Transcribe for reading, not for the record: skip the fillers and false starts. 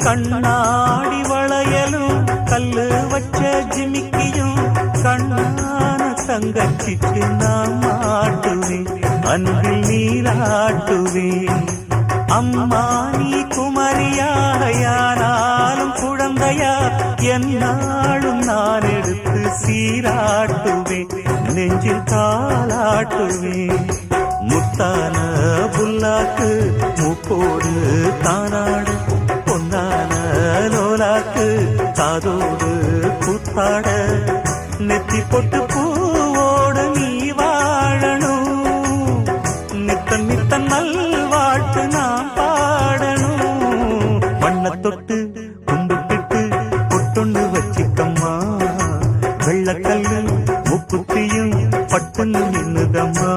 கண்ணாடி வளையலும் கல்லு வச்ச ஜிமிக்கியும் கண்ணான தங்கச்சிக்கு நான் மாட்டுவேன், அன்பில் நீராட்டுவேன். அம்மா நீ குமரியாயானாலும் குழந்தையா என்னாலும் நான் எடுத்து சீராட்டுவேன், நெஞ்சில் தாளாட்டுவேன். முத்தான புல்லாக்கு மூக்கோடு தானாடு, பொன்னான லோலாக்கு காதோடு கூத்தாட, நெத்தி பொட்டு பூவோடு நீ வாழணும், நித்தன் நித்தன் நல்வாழ்த்து நான் பாடணும். வண்ண தொட்டு கும்பிட்டுட்டு பொட்டொண்டு வச்சிக்கம்மா, வெள்ளக்கல்லு முக்குத்தியும் பட்டுன்னு நின்னுதம்மா.